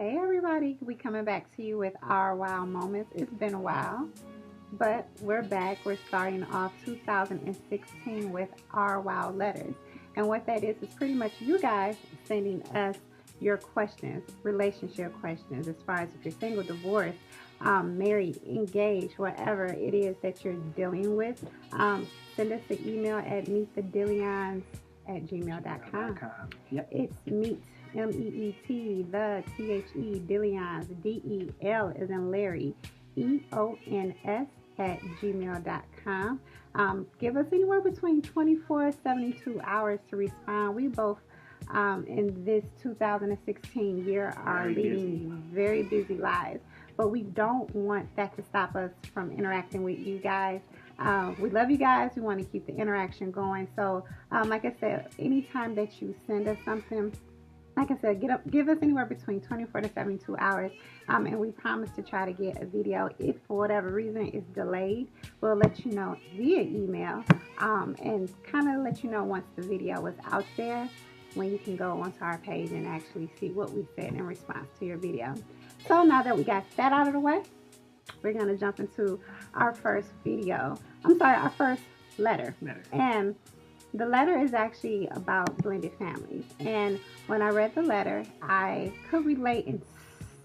Hey everybody, we coming back to you with our wow moments. It's been a while, but we're back. We're starting off 2016 with our wow letters. And what that is pretty much you guys sending us your questions, relationship questions, as far as if you're single, divorced, married, engaged, whatever it is that you're dealing with. Send us an email at meetthedeleons at gmail.com. Yep. It's meet, MEET, Deleons, DEL is in Larry, EONS at gmail.com. Give us anywhere between 24 to 72 hours to respond. We both, in this 2016 year, are leading very busy lives, but we don't want that to stop us from interacting with you guys. We love you guys. We want to keep the interaction going. So, like I said, anytime that you send us something, like I said, give us anywhere between 24 to 72 hours, and we promise to try to get a video. If for whatever reason it's delayed, we'll let you know via email, and kind of let you know once the video is out there, when you can go onto our page and actually see what we said in response to your video. So now that we got that out of the way, we're going to jump into our first our first letter. And the letter is actually about blended families. And when I read the letter, I could relate in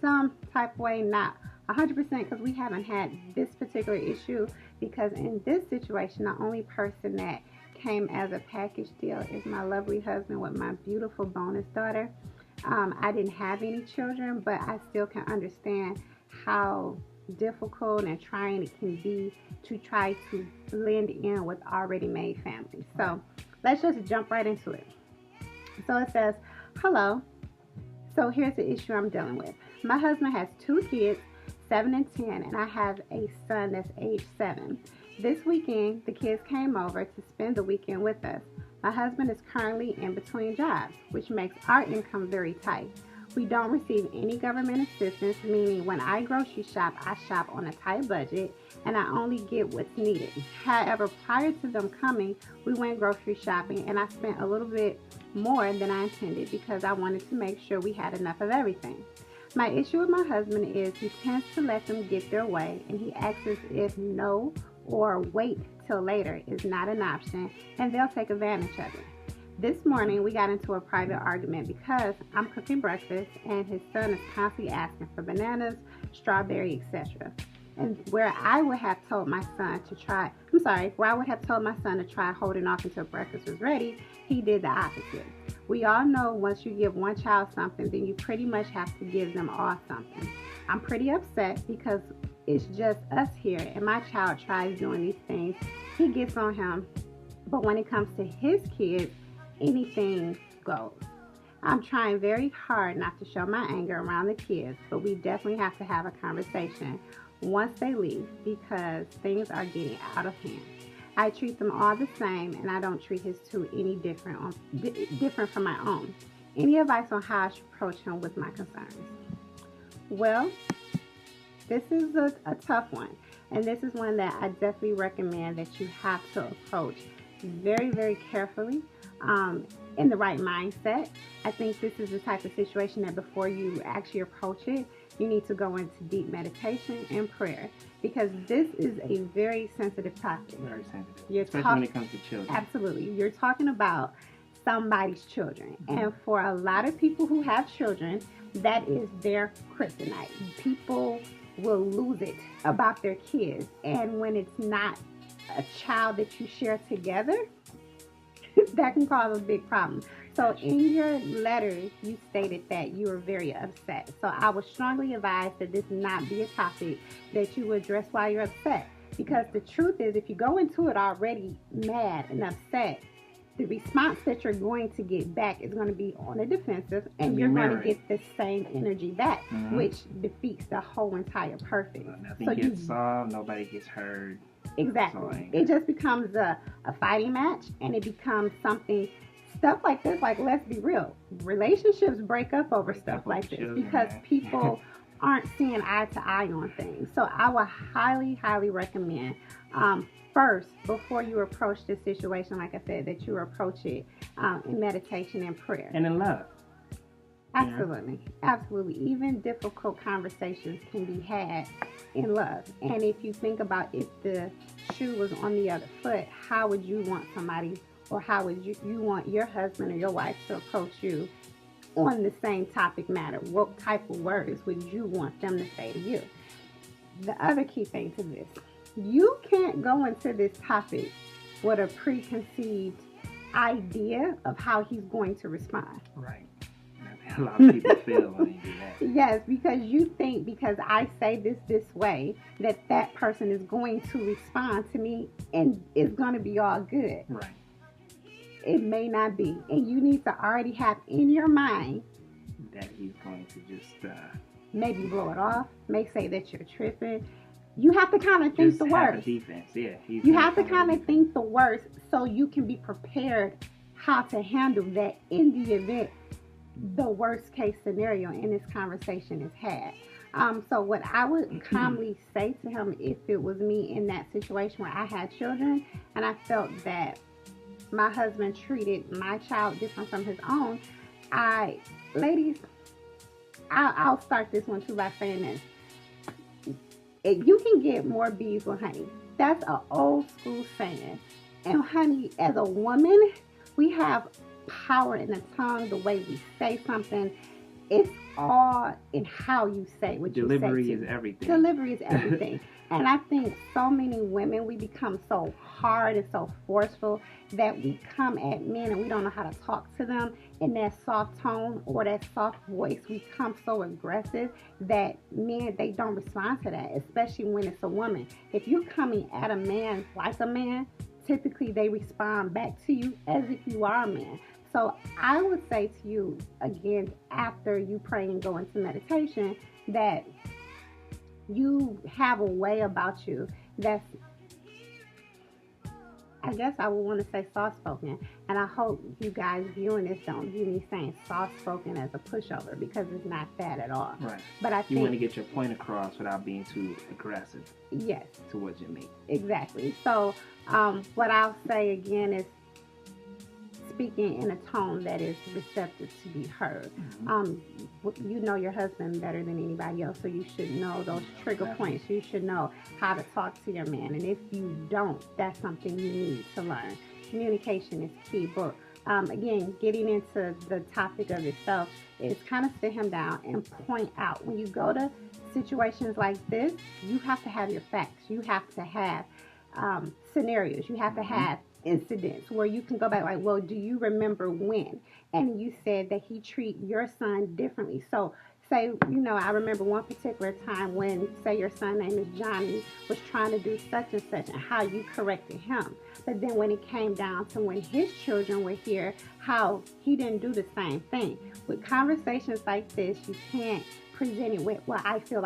some type of way, not 100% because we haven't had this particular issue, because in this situation, the only person that came as a package deal is my lovely husband with my beautiful bonus daughter. I didn't have any children, but I still can understand how difficult and trying it can be to try to blend in with already made families. So let's just jump right into it. So it says, hello. So here's the issue I'm dealing with. My husband has 2 kids, 7 and 10, and I have a son that's age 7. This weekend, the kids came over to spend the weekend with us. My husband is currently in between jobs, which makes our income very tight. We don't receive any government assistance, meaning when I grocery shop, I shop on a tight budget and I only get what's needed. However, prior to them coming, we went grocery shopping and I spent a little bit more than I intended because I wanted to make sure we had enough of everything. My issue with my husband is he tends to let them get their way, and he acts as if no or wait till later is not an option, and they'll take advantage of it. This morning, we got into a private argument because I'm cooking breakfast and his son is constantly asking for bananas, strawberry, etc. And where I would have told my son to try holding off until breakfast was ready, he did the opposite. We all know once you give one child something, then you pretty much have to give them all something. I'm pretty upset because it's just us here and my child tries doing these things. He gets on him, but when it comes to his kids, anything goes. I'm trying very hard not to show my anger around the kids, but we definitely have to have a conversation once they leave because things are getting out of hand. I treat them all the same, and I don't treat his 2 any different from my own. Any advice on how I should approach him with my concerns? Well, this is a tough one, and this is one that I definitely recommend that you have to approach very, very carefully, in the right mindset. I think this is the type of situation that before you actually approach it, you need to go into deep meditation and prayer, because this is a very sensitive topic. Very sensitive, especially when it comes to children. Absolutely. You're talking about somebody's children. And for a lot of people who have children, that is their kryptonite. People will lose it about their kids. And when it's not a child that you share together, that can cause a big problem. So in your letter, you stated that you were very upset. So I would strongly advise that this not be a topic that you address while you're upset. Because the truth is, if you go into it already mad and upset, the response that you're going to get back is going to be on the defensive, and you're going to get the same energy back, which defeats the whole entire purpose. Nothing gets solved, nobody gets heard. Exactly. It just becomes a fighting match, and it becomes stuff like this. Like, let's be real, relationships break up over stuff like this because people aren't seeing eye to eye on things. So I would highly, highly recommend, first, before you approach this situation, like I said, that you approach it in meditation and prayer. And in love. Absolutely. Absolutely. Even difficult conversations can be had in love. And if you think about if the shoe was on the other foot, how would you want somebody, or how would you want your husband or your wife to approach you on the same topic matter? What type of words would you want them to say to you? The other key thing to this, you can't go into this topic with a preconceived idea of how he's going to respond. Right. A lot of people feel when they do that. Yes, because you think because I say this way that person is going to respond to me and it's going to be all good. Right. It may not be. And you need to already have in your mind that he's going to just maybe blow it off, may say that you're tripping. You have to kind of think the worst. Defense, yeah. You have to kind of think the worst so you can be prepared how to handle that in the event the worst case scenario in this conversation is had. So what I would calmly say to him if it was me in that situation where I had children and I felt that my husband treated my child different from his own, ladies, I'll start this one too by saying this. If you can get more bees with honey, that's an old school saying. And honey, as a woman, we have power in the tongue, the way we say something. It's all in how you say what you say. Delivery is everything. Delivery is everything. And I think so many women, we become so hard and so forceful that we come at men and we don't know how to talk to them in that soft tone or that soft voice. We come so aggressive that men, they don't respond to that, especially when it's a woman. If you're coming at a man like a man, typically they respond back to you as if you are a man. So I would say to you, again, after you pray and go into meditation, that you have a way about you that's, I guess I would want to say soft-spoken. And I hope you guys viewing this don't view me saying soft-spoken as a pushover, because it's not that at all. Right. But I think you want to get your point across without being too aggressive. Yes. Towards your mate. Exactly. So what I'll say again is speaking in a tone that is receptive to be heard. Mm-hmm. You know your husband better than anybody else, so you should know those trigger points. You should know how to talk to your man. And if you don't, that's something you need to learn. Communication is key. But again, getting into the topic of itself is kind of sit him down and point out. When you go to situations like this, you have to have your facts. You have to have scenarios. You have to have incidents where you can go back like, well, do you remember when? And you said that he treat your son differently. So say, I remember one particular time when, say your son name is Johnny, was trying to do such and such, and how you corrected him. But then when it came down to when his children were here, how he didn't do the same thing. With conversations like this, you can't present it with, well, I feel.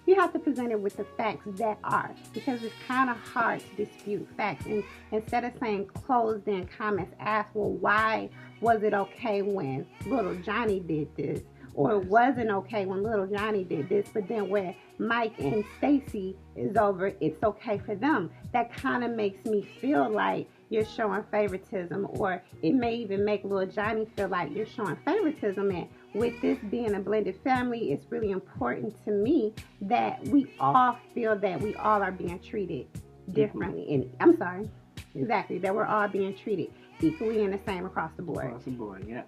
You have to present it with the facts that are, because it's kind of hard to dispute facts. And instead of saying closed in comments, ask, well, why was it okay when little Johnny did this? Or it wasn't okay when little Johnny did this, but then when Mike and Stacy is over, it's okay for them. That kind of makes me feel like you're showing favoritism, or it may even make little Johnny feel like you're showing favoritism. And with this being a blended family, it's really important to me that we all feel that we all are being treated differently. And I'm sorry, exactly, that we're all being treated equally and the same across the board. Across the board, yeah.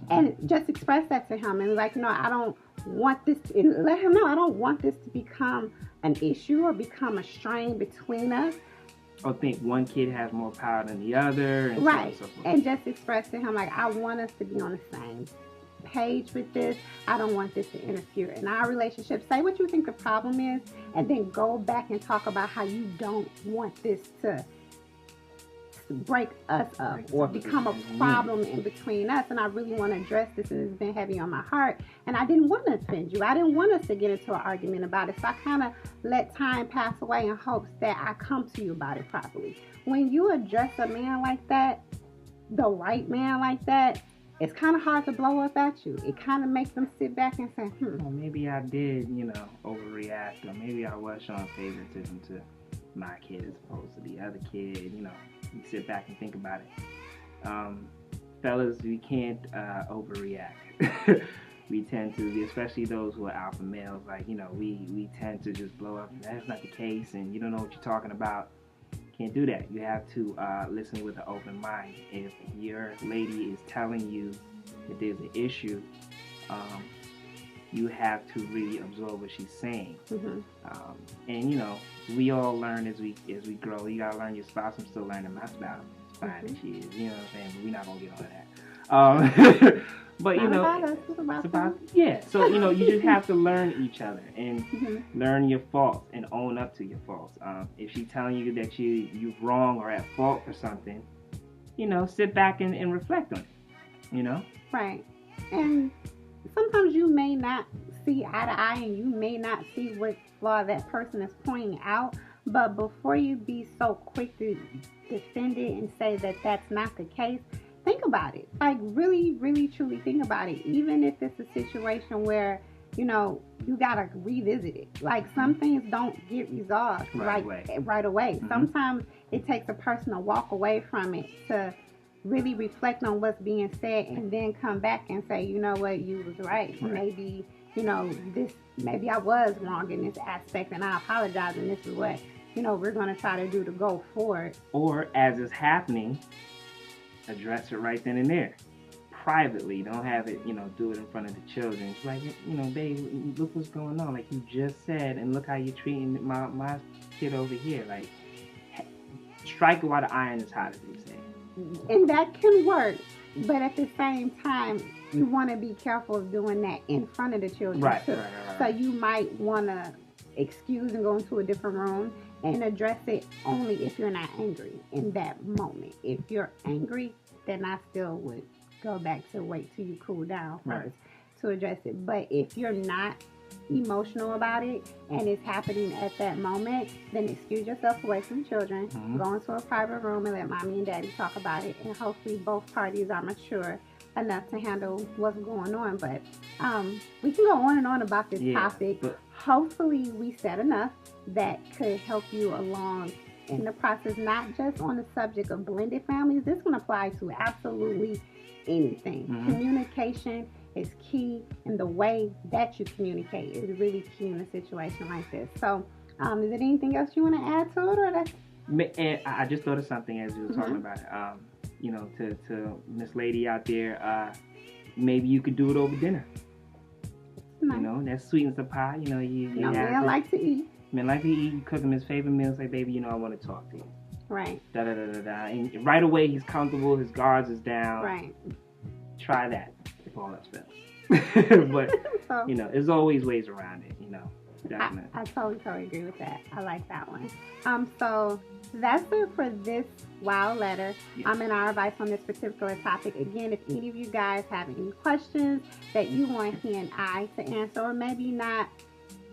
And just express that to him and like, no, I don't want this to, and let him know I don't want this to become an issue or become a strain between us. Or think one kid has more power than the other. And right. So on and so forth. And just express to him like, I want us to be on the same page with this. I don't want this to interfere in our relationship. Say what you think the problem is, and then go back and talk about how you don't want this to break us up or become a problem in between us. And I really want to address this, and it's been heavy on my heart, and I didn't want to offend you. I didn't want us to get into an argument about it, so I kind of let time pass away in hopes that I come to you about it properly. When you address a man like that, the right man like that, it's kind of hard to blow up at you. It kind of makes them sit back and say, well, maybe I did, overreact, or maybe I was showing favoritism to my kid as opposed to the other kid. You sit back and think about it. Fellas, we can't overreact. we tend to, especially those who are alpha males, like, you know, we tend to just blow up. That's not the case, and you don't know what you're talking about. Can't do that. You have to listen with an open mind. If your lady is telling you that there's an issue, you have to really absorb what she's saying. And you know, we all learn as we grow. You gotta learn your spouse. I'm still learning my spouse. It's fine as she is. You know what I'm saying? But we're not gonna get on that. But you know, it's about yeah. So you know, you just have to learn each other and learn your faults and own up to your faults. If she's telling you that you're wrong or at fault for something, you know, sit back and reflect on it. You know, right. And sometimes you may not see eye to eye, and you may not see what flaw that person is pointing out. But before you be so quick to defend it and say that that's not the case, think about it. Like, really, really, truly think about it. Even if it's a situation where, you know, you got to revisit it. Like, some things don't get resolved right away. Sometimes it takes a person to walk away from it to really reflect on what's being said and then come back and say, you know what, you was right. Maybe, you know, maybe I was wrong in this aspect and I apologize, and this is what, you know, we're going to try to do to go forward. Or, as it's happening, address it right then and there. Privately. Don't have it, you know, do it in front of the children. It's like, you know, babe, look what's going on. Like you just said, and look how you're treating my kid over here. Like, strike it while the iron is hot, as they say. And that can work, but at the same time, you want to be careful of doing that in front of the children too. Right. So you might want to excuse and go into a different room and address it only if you're not angry in that moment. If you're angry, then I still would go back to wait till you cool down first to address it. But if you're not emotional about it and it's happening at that moment, then excuse yourself away from children, go into a private room and let mommy and daddy talk about it, and hopefully both parties are mature enough to handle what's going on. But we can go on and on about this topic. Hopefully we said enough that could help you along in the process, not just on the subject of blended families. This can apply to absolutely anything. Communication is key, and the way that you communicate is really key in a situation like this. So, is there anything else you want to add to it, or that's? And I just thought of something as you were talking about it. You know, to Miss Lady out there, maybe you could do it over dinner. Nice. You know, that sweetens the pie. You know, men like to eat. Men like to eat. You cook him his favorite meal. Say, baby, you know, I want to talk to you. Right. And right away, he's comfortable. His guards is down. Right. Try that. All else fails. But so, you know, there's always ways around it, you know. Definitely. I totally agree with that. I like that one. So that's it for this wow letter. And our advice on this particular topic. Again, if any of you guys have any questions that you want he and I to answer, or maybe not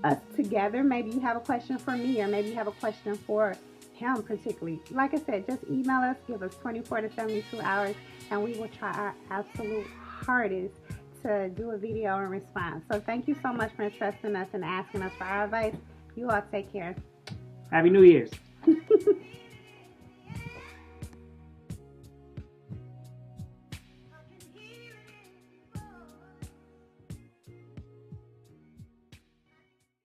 us together, maybe you have a question for me, or maybe you have a question for him particularly. Like I said, just email us, give us 24 to 72 hours, and we will try our absolute hardest to do a video in response. So thank you so much for trusting us and asking us for our advice. You all take care. Happy New Year's.